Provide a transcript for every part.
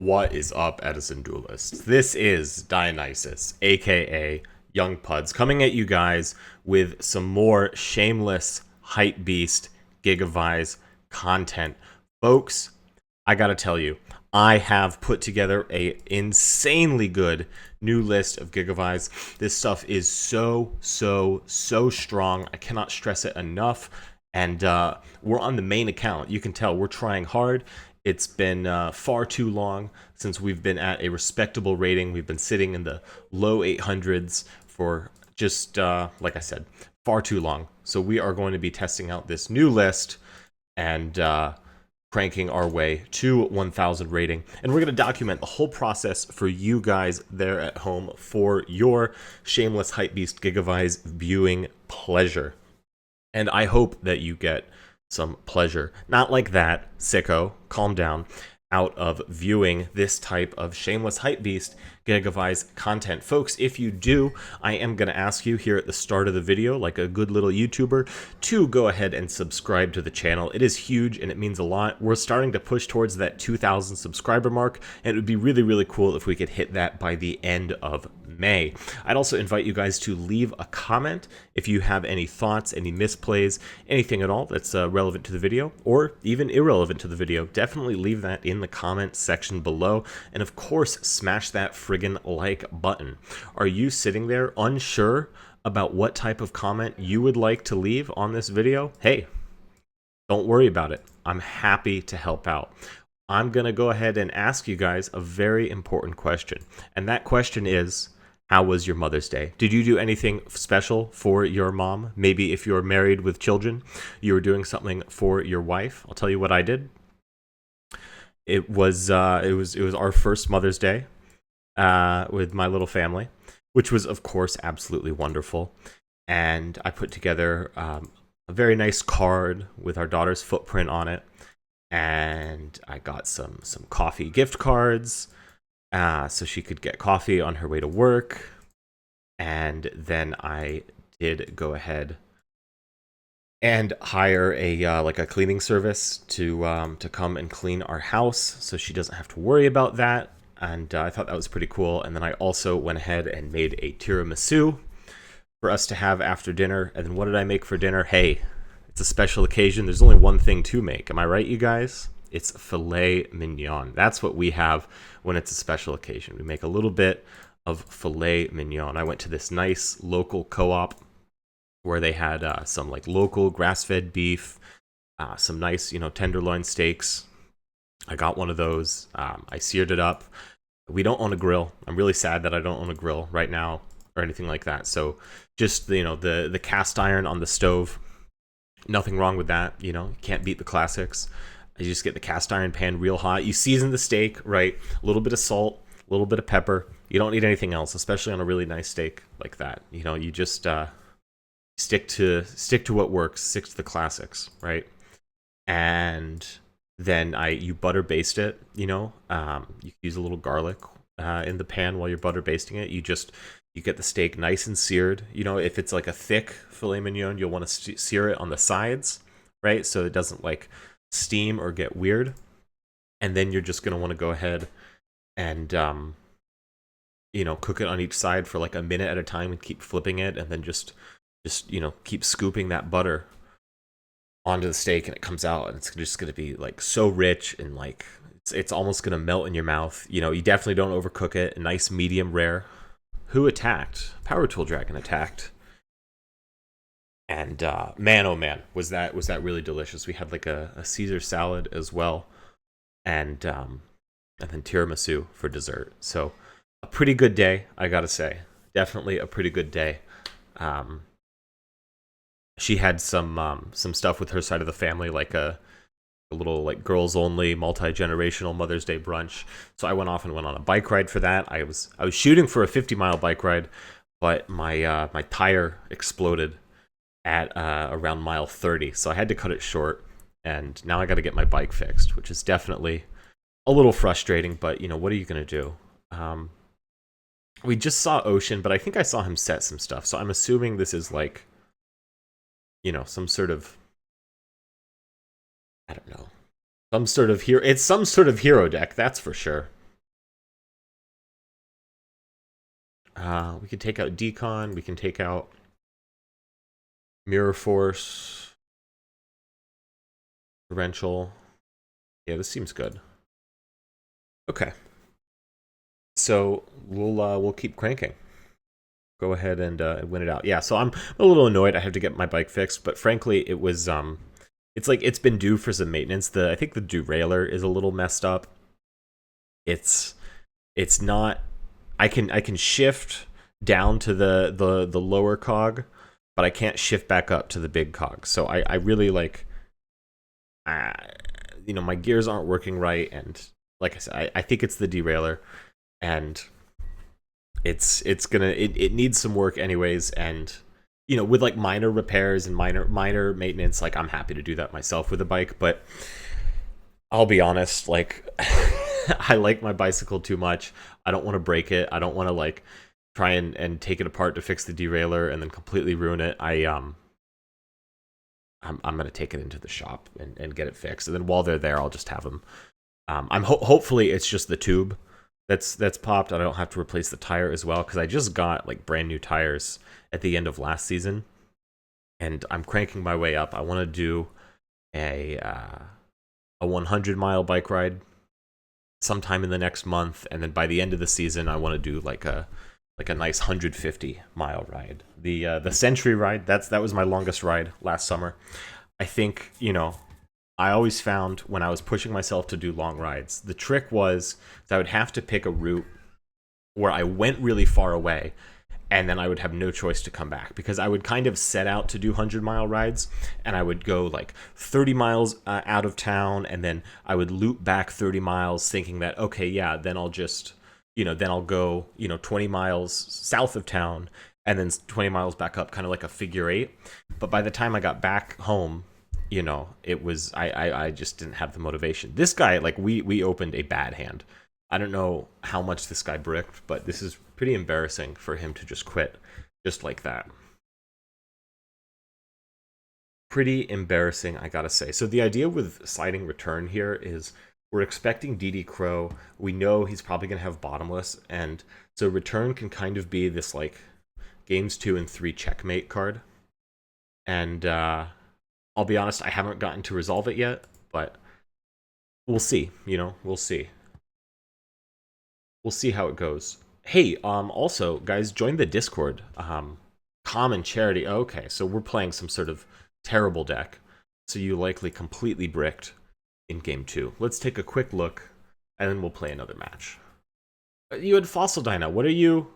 What is up, Edison Duelists? This is Dionysus, aka Young Puds, coming at you guys with some more shameless hype beast GIGAVISE content. Folks, I gotta tell you, I have put together a insanely good new list of GIGAVISE. This stuff is so strong. I cannot stress it enough. And we're on the main account. You can tell we're trying hard. It's been far too long since we've been at a respectable rating. We've been sitting in the low 800s for just, like I said, far too long. So we are going to be testing out this new list and cranking our way to 1000 rating. And we're going to document the whole process for you guys there at home for your shameless hypebeast GIGAVISE viewing pleasure. And I hope that you get some pleasure. Not like that, sicko, calm down, out of viewing this type of shameless hypebeast GIGAVISE content. Folks, if you do, I am going to ask you here at the start of the video, like a good little YouTuber, to go ahead and subscribe to the channel. It is huge and it means a lot. We're starting to push towards that 2,000 subscriber mark, and it would be really cool if we could hit that by the end of May. I'd also invite you guys to leave a comment if you have any thoughts, any misplays, anything at all that's relevant to the video, or even irrelevant to the video. Definitely leave that in the comment section below, and of course, smash that friggin' like button. Are you sitting there unsure about what type of comment you would like to leave on this video? Hey, don't worry about it. I'm happy to help out. I'm going to go ahead and ask you guys a very important question, and that question is, how was your Mother's Day? Did you do anything special for your mom? Maybe if you're married with children, you were doing something for your wife. I'll tell you what I did. It was our first Mother's Day with my little family, which was of course absolutely wonderful. And I put together a very nice card with our daughter's footprint on it, and I got some coffee gift cards. So she could get coffee on her way to work. And then I did go ahead and hire a like a cleaning service to come and clean our house, so she doesn't have to worry about that. And I thought that was pretty cool. And then I also went ahead and made a tiramisu for us to have after dinner. And then what did I make for dinner? Hey, it's a special occasion. There's only one thing to make. Am I right, you guys? It's filet mignon. That's what we have when it's a special occasion. We make a little bit of filet mignon. I went to this nice local co-op where they had some like local grass-fed beef, some nice, tenderloin steaks. I got one of those. I seared it up. We don't own a grill. I'm really sad that I don't own a grill right now or anything like that. So just, the cast iron on the stove. Nothing wrong with that. You can't beat the classics. You just get the cast iron pan real hot. You season the steak, right? A little bit of salt, a little bit of pepper. You don't need anything else, especially on a really nice steak like that. You just stick to what works, stick to the classics, right? And then you butter baste it. You use a little garlic in the pan while you're butter basting it. You get the steak nice and seared. If it's like a thick filet mignon, you'll want to sear it on the sides, right? So it doesn't like steam or get weird. And then you're just going to want to go ahead and cook it on each side for like a minute at a time and keep flipping it, and then just keep scooping that butter onto the steak, and it comes out, and it's just going to be like so rich, and like it's almost going to melt in your mouth. You definitely don't overcook it. A nice medium rare. Who attacked? Power Tool Dragon attacked. And man, oh man, was that really delicious. We had like a Caesar salad as well, and then tiramisu for dessert. So a pretty good day, I gotta say. Definitely a pretty good day. She had some stuff with her side of the family, like a little like girls only multi-generational Mother's Day brunch. So I went off and went on a bike ride for that. I was shooting for a 50-mile bike ride, but my tire exploded at around mile 30, so I had to cut it short, and now I got to get my bike fixed, which is definitely a little frustrating, but what are you gonna do? We just saw Ocean, but I think I saw him set some stuff, so I'm assuming this is like some sort of, I don't know, some sort of hero. It's some sort of hero deck, that's for sure. We can take out Decon. We can take out Mirror Force. Torrential. Yeah, this seems good. Okay. So we'll keep cranking. Go ahead and win it out. Yeah, so I'm a little annoyed. I have to get my bike fixed, but frankly, it was it's like it's been due for some maintenance. I think the derailleur is a little messed up. It's not. I can shift down to the lower cog, but I can't shift back up to the big cog. So I really like. You know, my gears aren't working right, and like I said, I think it's the derailleur, and it needs some work anyways. And you know, with like minor repairs and minor maintenance, like I'm happy to do that myself with a bike. But I'll be honest, like I like my bicycle too much. I don't want to break it. I don't want to like try and take it apart to fix the derailleur and then completely ruin it. I'm gonna take it into the shop and get it fixed, and then while they're there, I'll just have them. Hopefully it's just the tube that's popped. I don't have to replace the tire as well, because I just got like brand new tires at the end of last season, and I'm cranking my way up. I want to do a 100-mile bike ride sometime in the next month, and then by the end of the season, I want to do like a nice 150-mile ride. The Century ride, that was my longest ride last summer. I think, you know, I always found when I was pushing myself to do long rides, the trick was that I would have to pick a route where I went really far away, and then I would have no choice to come back, because I would kind of set out to do 100-mile rides, and I would go like 30 miles out of town, and then I would loop back 30 miles thinking that, okay, yeah, then I'll just, you know, then I'll go, you know, 20 miles south of town and then 20 miles back up, kind of like a figure eight. But by the time I got back home, you know, it was, I just didn't have the motivation. This guy, like, we opened a bad hand. I don't know how much this guy bricked, but this is pretty embarrassing for him to just quit just like that. Pretty embarrassing, I gotta say. So the idea with sliding return here is we're expecting DD Crow. We know he's probably gonna have bottomless, and so return can kind of be this like games 2 and 3 checkmate card. And I'll be honest, I haven't gotten to resolve it yet, but we'll see. You know, we'll see. We'll see how it goes. Hey, also, guys, join the Discord. Common Charity. Okay, so we're playing some sort of terrible deck. So you likely completely bricked in game 2. Let's take a quick look, and then we'll play another match. You had Fossil Dyna. What are you?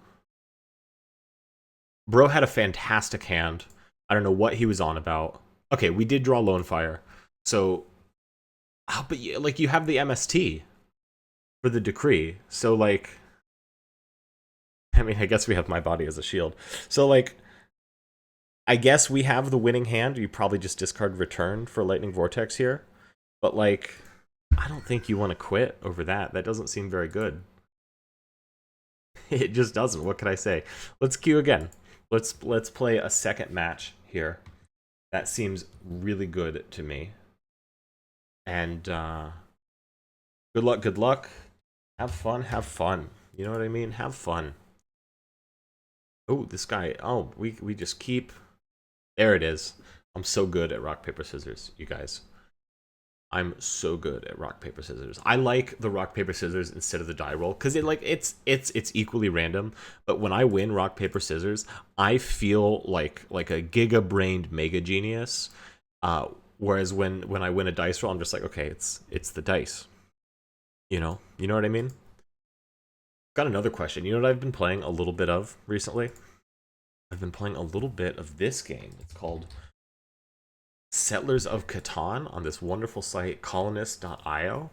Bro had a fantastic hand. I don't know what he was on about. Okay, we did draw Lone Fire. So, but you, like, you have the MST for the Decree. So, like, I mean, I guess we have my body as a shield. So, like, I guess we have the winning hand. You probably just discard Return for Lightning Vortex here. But, like, I don't think you want to quit over that. That doesn't seem very good. It just doesn't. What can I say? Let's queue again. Let's play a second match here. That seems really good to me. And good luck, good luck. Have fun, have fun. You know what I mean? Have fun. Oh, this guy. Oh, we just keep. There it is. I'm so good at rock, paper, scissors, you guys. I'm so good at rock, paper, scissors. I like the rock, paper, scissors instead of the die roll, because it's equally random. But when I win rock, paper, scissors, I feel like a giga-brained mega genius. Whereas when I win a dice roll, I'm just like, okay, it's the dice. You know what I mean? Got another question. You know what I've been playing a little bit of recently? I've been playing a little bit of this game. It's called Settlers of Catan on this wonderful site, colonist.io.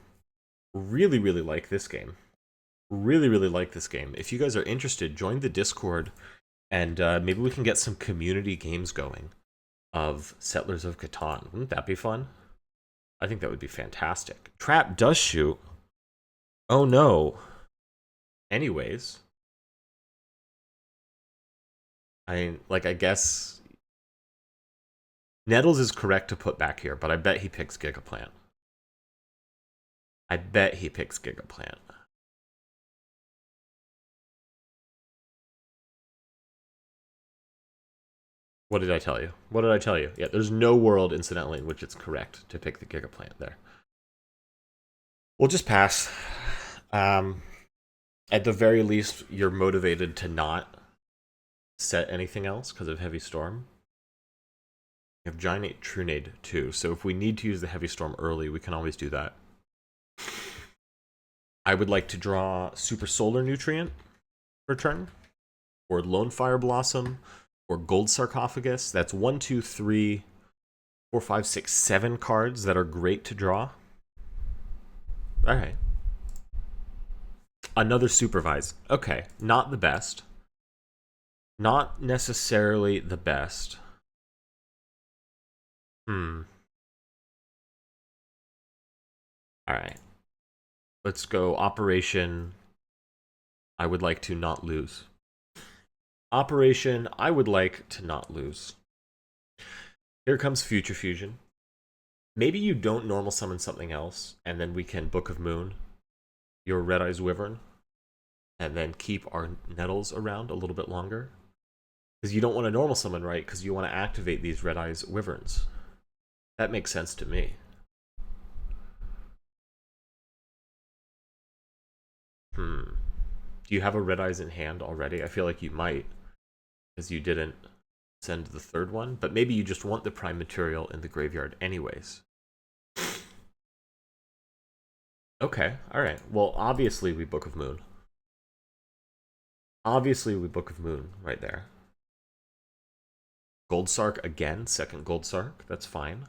Really, really like this game. Really, really like this game. If you guys are interested, join the Discord, and maybe we can get some community games going of Settlers of Catan. Wouldn't that be fun? I think that would be fantastic. Trap does shoot. Oh no. Anyways. I guess Nettles is correct to put back here, but I bet he picks Gigaplant. I bet he picks Gigaplant. What did I tell you? What did I tell you? Yeah, there's no world, incidentally, in which it's correct to pick the Gigaplant there. We'll just pass. At the very least, you're motivated to not set anything else because of Heavy Storm. We have Giant Trunade too, so if we need to use the Heavy Storm early, we can always do that. I would like to draw Super Solar Nutrient for turn, or Lone Fire Blossom, or Gold Sarcophagus. That's 1, 2, 3, 4, 5, 6, 7 cards that are great to draw. Alright. Another Supervise. Okay, not the best. Not necessarily the best. Alright. Let's go Operation I would like to not lose. Operation I would like to not lose. Here comes Future Fusion. Maybe you don't normal summon something else, and then we can Book of Moon your Red Eyes Wyvern, and then keep our Nettles around a little bit longer. Because you don't want to normal summon, right? Because you want to activate these Red Eyes Wyverns. That makes sense to me. Do you have a Red Eyes in hand already? I feel like you might, because you didn't send the third one, but maybe you just want the prime material in the graveyard anyways. Okay, alright. Well, obviously we Book of Moon. Obviously we Book of Moon right there. Gold Sark again, second Gold Sark, that's fine.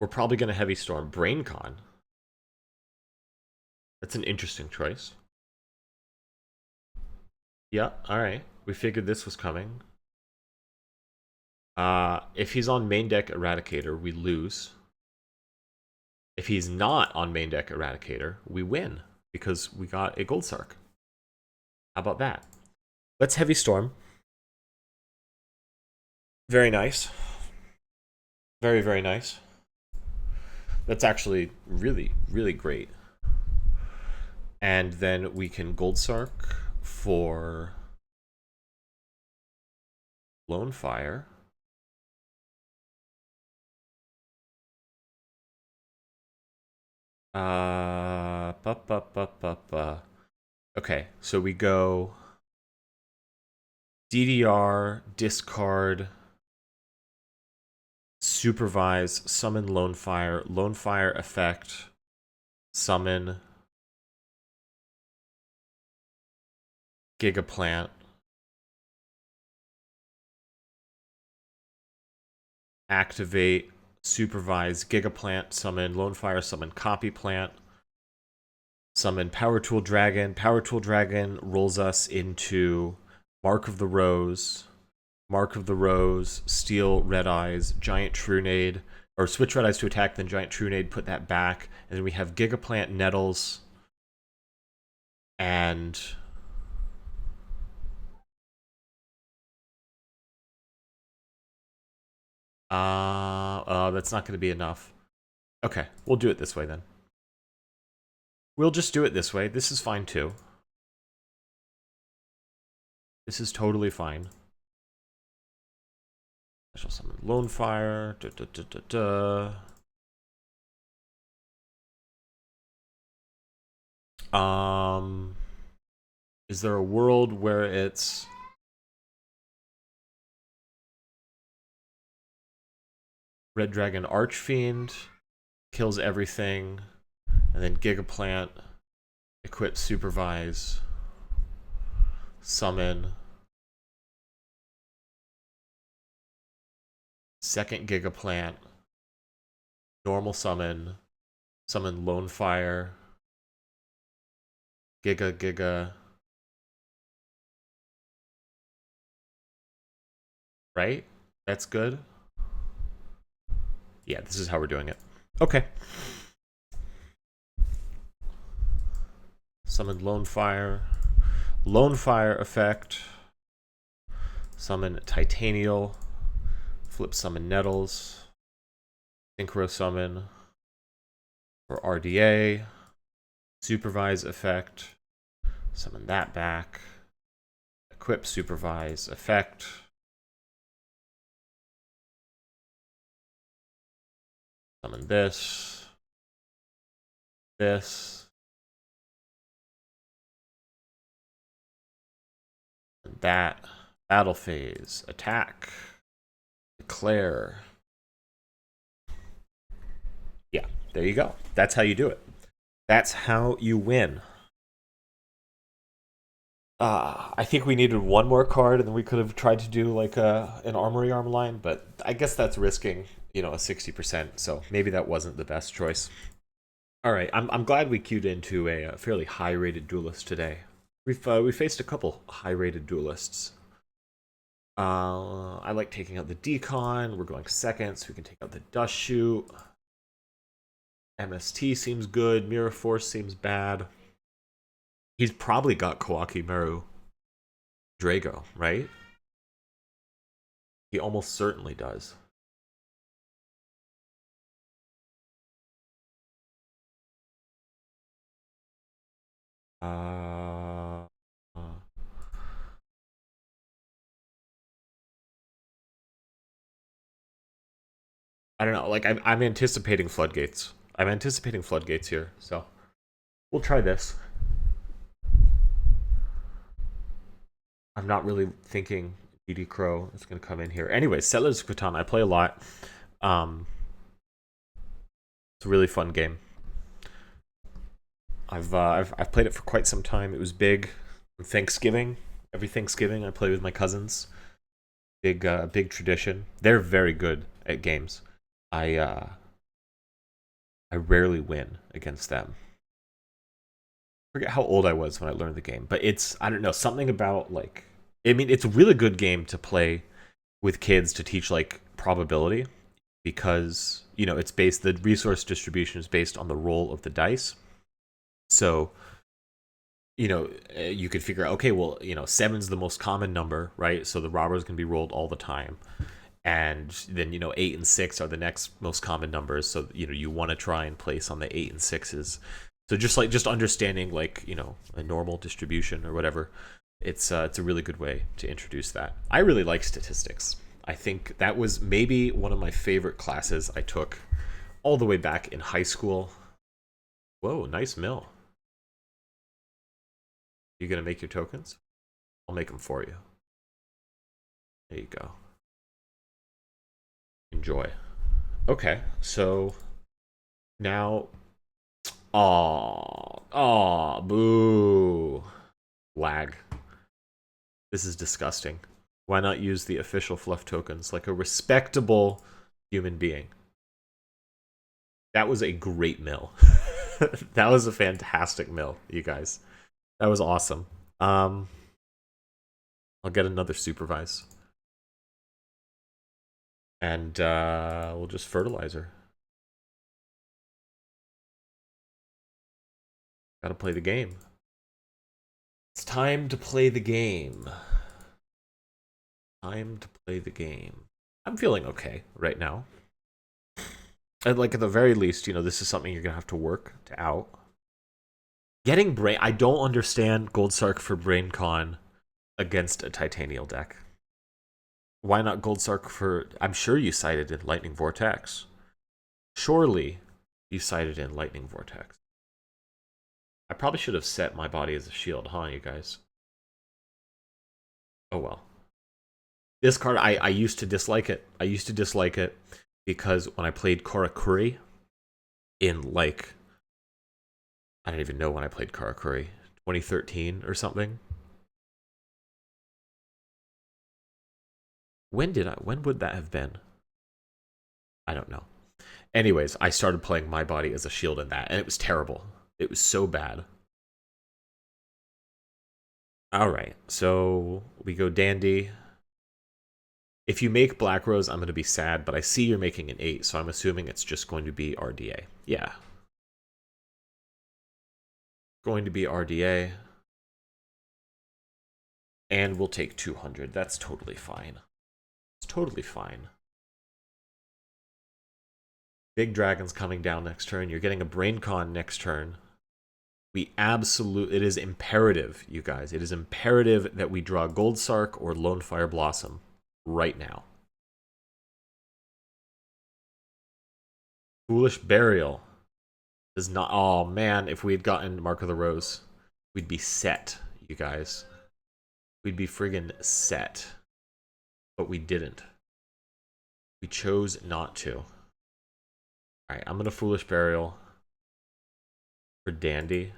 We're probably going to Heavy Storm BrainCon. That's an interesting choice. Yeah, alright. We figured this was coming. If he's on main deck Eradicator, we lose. If he's not on main deck Eradicator, we win, because we got a Gold Sark. How about that? Let's Heavy Storm. Very nice. Very, very nice. That's actually really, really great. And then we can Gold Sark for Lone Fire. Okay, so we go DDR, discard, Supervise, summon Lone Fire effect, summon Gigaplant, activate, Supervise, Gigaplant, summon Lone Fire, summon Copy Plant, summon Power Tool Dragon. Power Tool Dragon rolls us into Mark of the Rose. Mark of the Rose, steal Red Eyes, Giant Trunade, or switch Red Eyes to attack, then Giant Trunade, put that back. And then we have Gigaplant Nettles. And that's not going to be enough. Okay, we'll do it this way then. We'll just do it this way. This is fine too. This is totally fine. Special summon Lone Fire. Is there a world where it's Red Dragon Archfiend kills everything, and then Gigaplant, equip Supervise, summon, second Gigaplant, normal summon, summon Lone Fire, Giga, right? That's good. Yeah, this is how we're doing it. Okay. Summon Lone Fire effect, summon Titanial, flip summon Nettles, Synchro summon for equip, supervise, effect. Summon this. This. And that. Battle phase. Attack. Declare. Yeah, there you go. That's how you do it. That's how you win. I think we needed one more card, and then we could have tried to do like an armory arm line, but I guess that's risking, a 60%. So maybe that wasn't the best choice. All right, I'm glad we queued into a fairly high-rated duelist today. We faced a couple high-rated duelists. I like taking out the decon. We're going second, so we can take out the dust shoot. MST seems good. Mirror Force seems bad. He's probably got Kawaki Meru Drago, right? He almost certainly does. I don't know. Like I'm anticipating floodgates. I'm anticipating floodgates here, so we'll try this. I'm not really thinking BD Crow is going to come in here. Anyway, Settlers of Catan, I play a lot. It's a really fun game. I've played it for quite some time. It was big on Thanksgiving. Every Thanksgiving, I play with my cousins. Big tradition. They're very good at games. I rarely win against them. I forget how old I was when I learned the game, but I don't know, something about like, I mean, it's a really good game to play with kids to teach like probability, because it's based, the resource distribution is based on the roll of the dice. So you could figure out, okay, well, 7's the most common number, right? So the robbers can be rolled all the time. And then 8 and 6 are the next most common numbers, so you want to try and place on the 8 and 6s. So just understanding like a normal distribution or whatever, it's a really good way to introduce that. I really like statistics. I think that was maybe one of my favorite classes I took all the way back in high school. Whoa, nice mill. You gonna make your tokens? I'll make them for you. There you go. Enjoy. Okay, so now, boo, lag. This is disgusting. Why not use the official fluff tokens like a respectable human being? That was a great mill. That was a fantastic mill, you guys. That was awesome. I'll get another supervise. And we'll just fertilize her. Gotta play the game. It's time to play the game. Time to play the game. I'm feeling okay right now. And like at the very least, this is something you're gonna have to work to out. Getting brain, I don't understand Gold Sark for BrainCon against a Titanial deck. Why not Gold Sark for? I'm sure you cited in Lightning Vortex. Surely you cited in Lightning Vortex. I probably should have set my body as a shield, huh, you guys? Oh well. This card, I used to dislike it. I used to dislike it because when I played Karakuri in like, I don't even know when I played Karakuri, 2013 or something. When would that have been? I don't know. Anyways, I started playing my body as a shield in that, and it was terrible. It was so bad. Alright, so we go Dandy. If you make Black Rose, I'm going to be sad, but I see you're making an 8, so I'm assuming it's just going to be RDA. Yeah. Going to be RDA. And we'll take 200. That's totally fine. It's totally fine. Big Dragon's coming down next turn. You're getting a BrainCon next turn. It is imperative, you guys. It is imperative that we draw Gold Sark or Lone Fire Blossom right now. Foolish Burial does not. Oh man, if we had gotten Mark of the Rose, we'd be set, you guys. We'd be friggin' set. But we didn't. We chose not to. Alright, I'm gonna Foolish Burial for Dandy.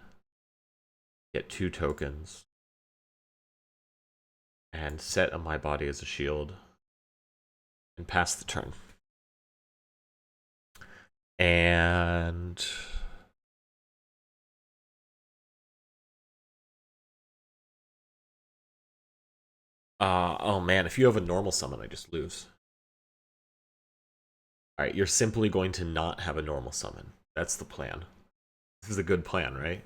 Get 2 tokens. And set on my body as a shield. And pass the turn. And oh man, if you have a normal summon, I just lose. Alright, you're simply going to not have a normal summon. That's the plan. This is a good plan, right?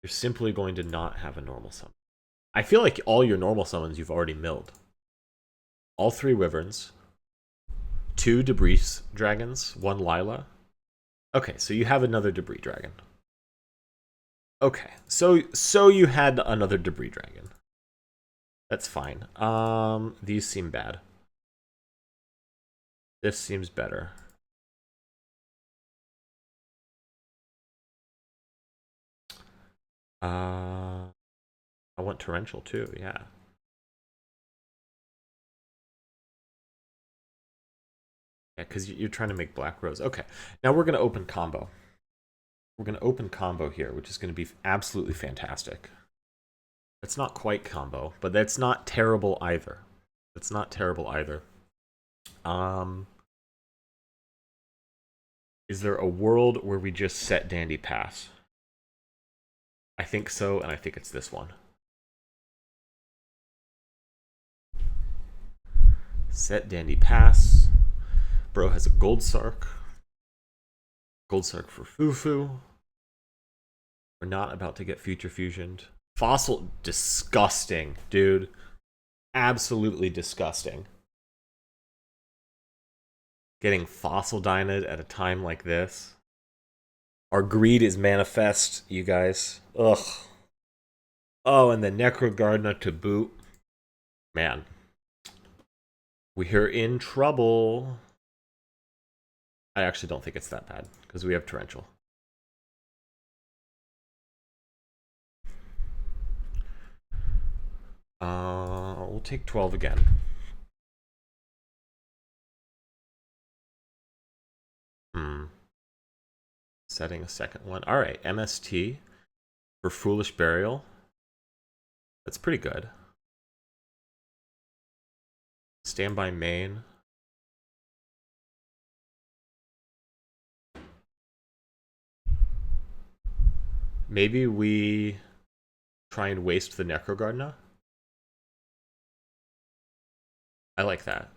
You're simply going to not have a normal summon. I feel like all your normal summons you've already milled. All 3 Wyverns. 2 Debris Dragons. 1 Lila. Okay, so you have another Debris Dragon. Okay, so you had another Debris Dragon. That's fine. These seem bad. This seems better. I want Torrential too, yeah. Yeah, because you're trying to make Black Rose. Okay, now we're going to open combo. We're going to open combo here, which is going to be absolutely fantastic. That's not quite combo, but that's not terrible either. That's not terrible either. Is there a world where we just set Dandy Pass? I think so, and I think it's this one. Set Dandy Pass. Bro has a Gold Sark. Gold Sark for Fufu. We're not about to get Future Fusioned. Fossil, disgusting, dude. Absolutely disgusting. Getting Fossil Dynad at a time like this. Our greed is manifest, you guys. Ugh. Oh, and the Necrogardna to boot. Man. We're in trouble. I actually don't think it's that bad, because we have Torrential. We'll take 12 again. Setting a second one. Alright, MST for Foolish Burial. That's pretty good. Standby main. Maybe we try and waste the Necrogardna. I like that.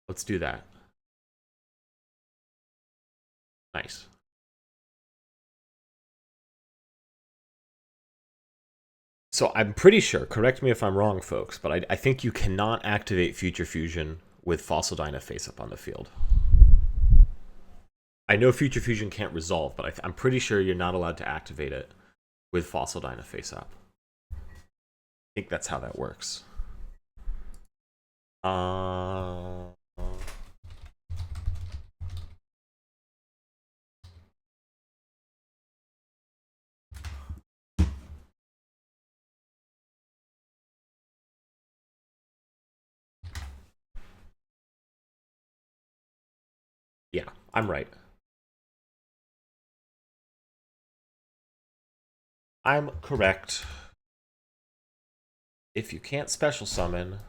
Let's do that. Nice. So I'm pretty sure, correct me if I'm wrong, folks, but I think you cannot activate Future Fusion with Fossil Dyna face up on the field. I know Future Fusion can't resolve, but I'm pretty sure you're not allowed to activate it with Fossil Dyna face up. I think that's how that works. Yeah, I'm right. I'm correct. If you can't special summon,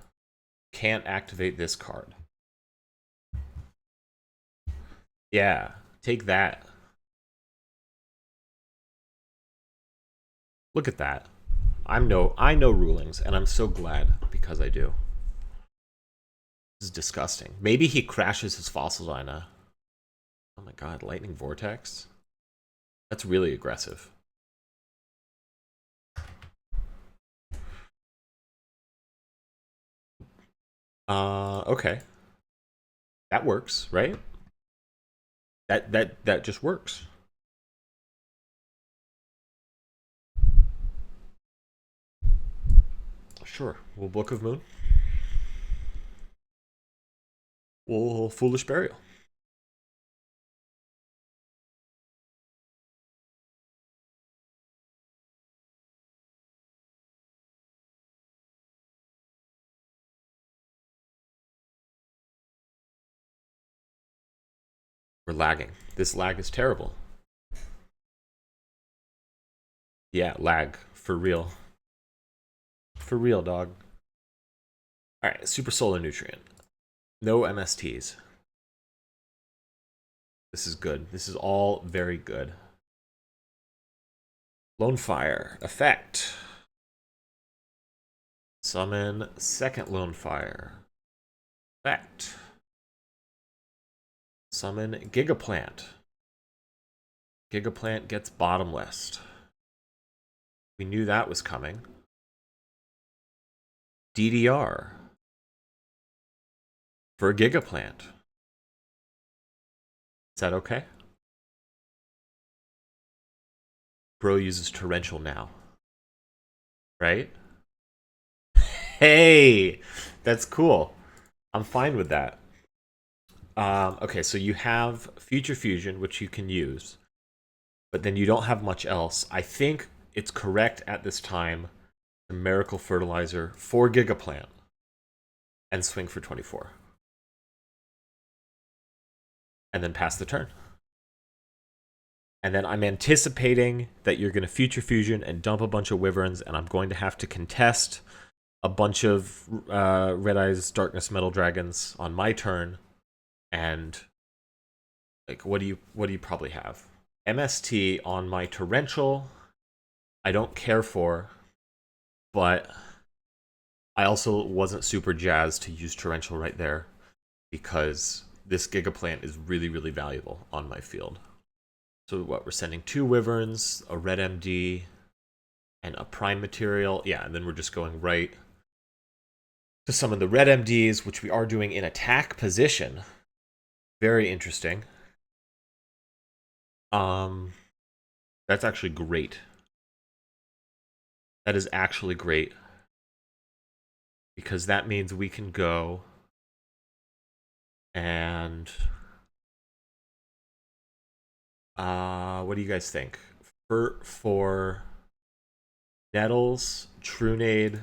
can't activate this card. Yeah, take that. Look at that. I know rulings, and I'm so glad because I do. This is disgusting. Maybe he crashes his Fossil Dyna. Oh my god, Lightning Vortex? That's really aggressive. Okay. That works, right? That just works. Sure. We'll Book of Moon. We'll Foolish Burial. We're lagging. This lag is terrible. Yeah, lag. For real. For real, dog. Alright, Super Solar Nutrient. No MSTs. This is good. This is all very good. Lone Fire. Effect. Summon second Lone Fire. Effect. Summon Gigaplant. Gigaplant gets Bottomless. We knew that was coming. DDR. For Gigaplant. Is that okay? Bro uses Torrential now. Right? Hey! That's cool. I'm fine with that. Okay, so you have Future Fusion, which you can use, but then you don't have much else. I think it's correct at this time to Miracle Fertilizer for Gigaplant and swing for 24. And then pass the turn. And then I'm anticipating that you're going to Future Fusion and dump a bunch of Wyverns, and I'm going to have to contest a bunch of Red Eyes Darkness Metal Dragons on my turn. And like, what do you probably have? MST on my Torrential, I don't care for, but I also wasn't super jazzed to use Torrential right there because this Gigaplant is really, really valuable on my field. So what, we're sending 2 Wyverns, a Red MD, and a Prime Material. Yeah, and then we're just going right to summon the Red MDs, which we are doing in attack position. Very interesting. That's actually great. That is actually great. Because that means we can go and what do you guys think? For Nettles, Trunade,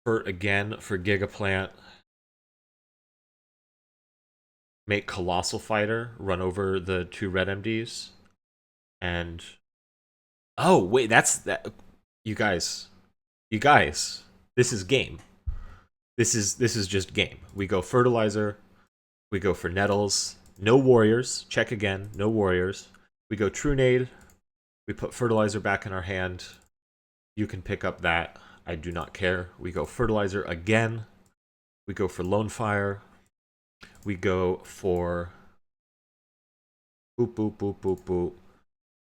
for Gigaplant, make Colossal Fighter run over the 2 Red MDs, and oh wait, that's that. You guys, this is game. This is just game. We go Fertilizer, we go for Nettles, no Warriors. Check again, no Warriors. We go Trunade, we put Fertilizer back in our hand. You can pick up that. I do not care. We go Fertilizer again. We go for Lone Fire. We go for boop, boop, boop, boop, boop.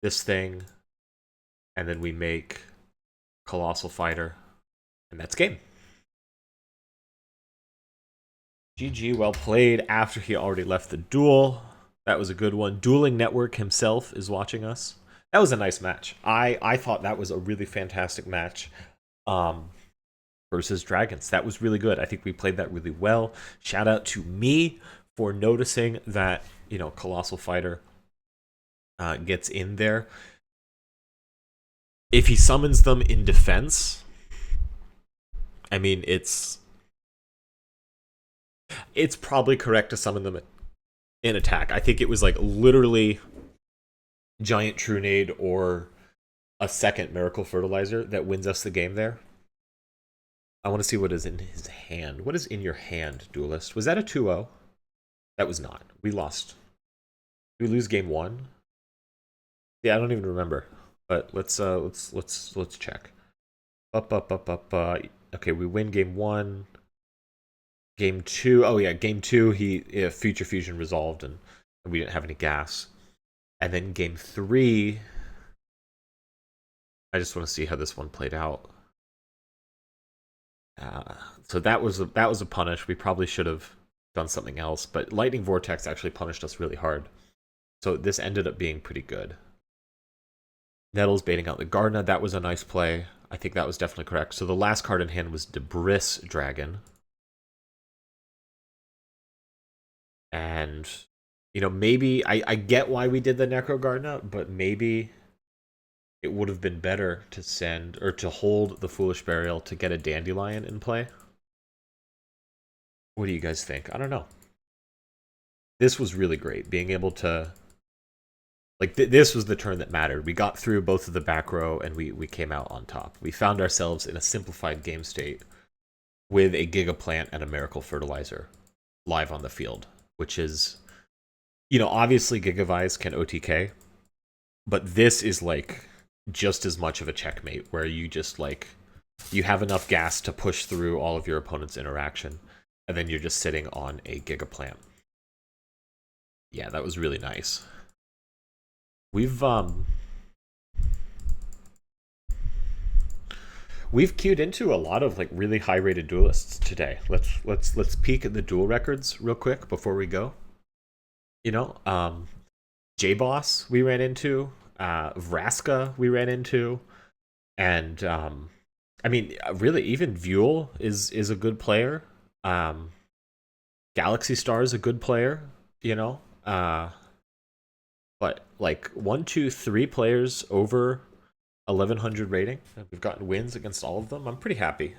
This thing. And then we make Colossal Fighter. And that's game. GG, well played after he already left the duel. That was a good one. Dueling Network himself is watching us. That was a nice match. I thought that was a really fantastic match. Versus Dragons. That was really good. I think we played that really well. Shout out to me for noticing that, you know, Colossal Fighter gets in there. If he summons them in defense, I mean, it's probably correct to summon them in attack. I think it was like literally Giant Trunade or a second Miracle Fertilizer that wins us the game there. I want to see what is in his hand. What is in your hand, Duelist? Was that a 2-0? That was not. We lost. Did we lose game 1? Yeah, I don't even remember. But let's check. Okay, we win game 1. Game 2. Oh yeah, game 2 he Future Fusion resolved and we didn't have any gas. And then game 3, I just want to see how this one played out. So that was a punish. We probably should have done something else, but Lightning Vortex actually punished us really hard. So this ended up being pretty good. Nettles baiting out the Gardna. That was a nice play. I think that was definitely correct. So the last card in hand was Debris Dragon. And, you know, maybe I get why we did the Necro Gardna, but maybe it would have been better to send or to hold the Foolish Burial to get a Dandelion in play. What do you guys think? I don't know. This was really great. Being able to, like, this was the turn that mattered. We got through both of the back row and we came out on top. We found ourselves in a simplified game state with a Giga Plant and a Miracle Fertilizer live on the field, which is, you know, obviously Gigavise can OTK, but this is like just as much of a checkmate where you just like, you have enough gas to push through all of your opponent's interaction, and then you're just sitting on a Giga Plant. Yeah, that was really nice. We've queued into a lot of like really high rated duelists today. Let's peek at the duel records real quick before we go. You know, J-Boss we ran into, Vraska we ran into, and I mean, really, even Vuel is a good player. Galaxy Star is a good player, you know. But like 1, 2, 3 players over 1100 rating. We've gotten wins against all of them. I'm pretty happy.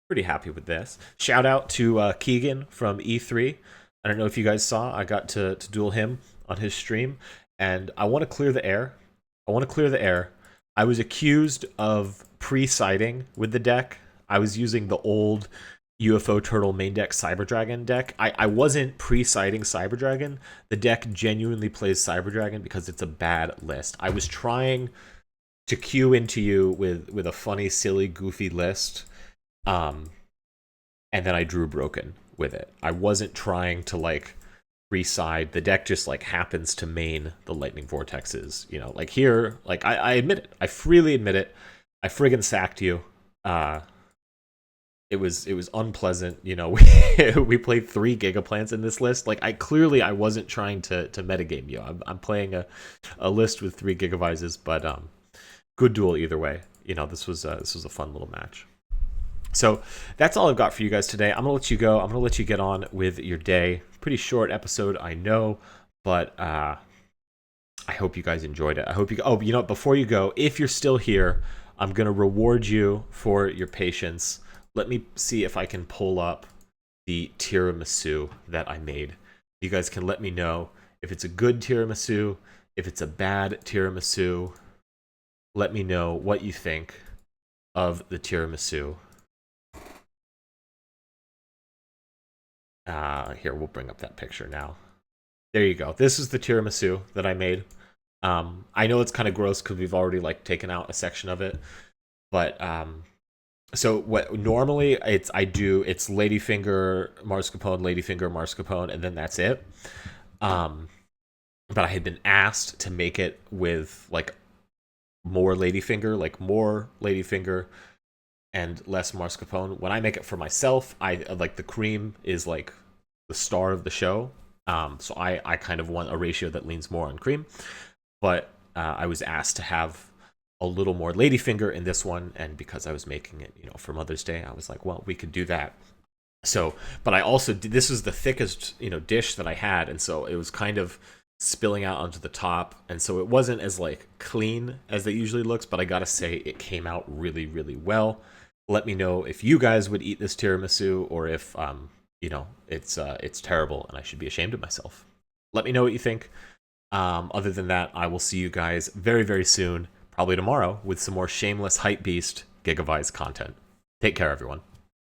Pretty happy with this. Shout out to Keegan from E3. I don't know if you guys saw. I got to duel him on his stream, and I want to clear the air. I was accused of pre-siding with the deck. I was using the old UFO Turtle main deck Cyber Dragon deck. I wasn't pre-siding Cyber Dragon. The deck genuinely plays Cyber Dragon because it's a bad list. I was trying to cue into you with a funny, silly, goofy list, and then I drew broken with it. I wasn't trying to like pre-side. The deck just like happens to main the Lightning Vortexes. You know, like here, like I admit it. I freely admit it. I friggin' sacked you. It was unpleasant. You know, we played 3 Gigaplants in this list. Like I wasn't trying to metagame you. I'm playing a list with 3 Gigavises, but good duel either way. You know, this was a fun little match. So that's all I've got for you guys today. I'm gonna let you go. I'm gonna let you get on with your day. Pretty short episode, I know, but I hope you guys enjoyed it. I hope you. Oh, you know, before you go, if you're still here, I'm gonna reward you for your patience. Let me see if I can pull up the tiramisu that I made. You guys can let me know if it's a good tiramisu, if it's a bad tiramisu. Let me know what you think of the tiramisu. Here, we'll bring up that picture now. There you go. This is the tiramisu that I made. I know it's kind of gross because we've already like taken out a section of it, but so what normally it's ladyfinger, mascarpone, and then that's it. But I had been asked to make it with like more ladyfinger and less mascarpone. When I make it for myself, I like the cream is like the star of the show. So I kind of want a ratio that leans more on cream, but I was asked to have a little more ladyfinger in this one, and because I was making it, you know, for Mother's Day, I was like, well, we could do that. So, but I also this was the thickest, you know, dish that I had, and so it was kind of spilling out onto the top, and so it wasn't as like clean as it usually looks, but I gotta say it came out really, really well. Let me know if you guys would eat this tiramisu, or if you know, it's terrible and I should be ashamed of myself. Let me know what you think. Other than that, I will see you guys very, very soon, probably tomorrow, with some more shameless hype beast Gigavise content. Take care, everyone.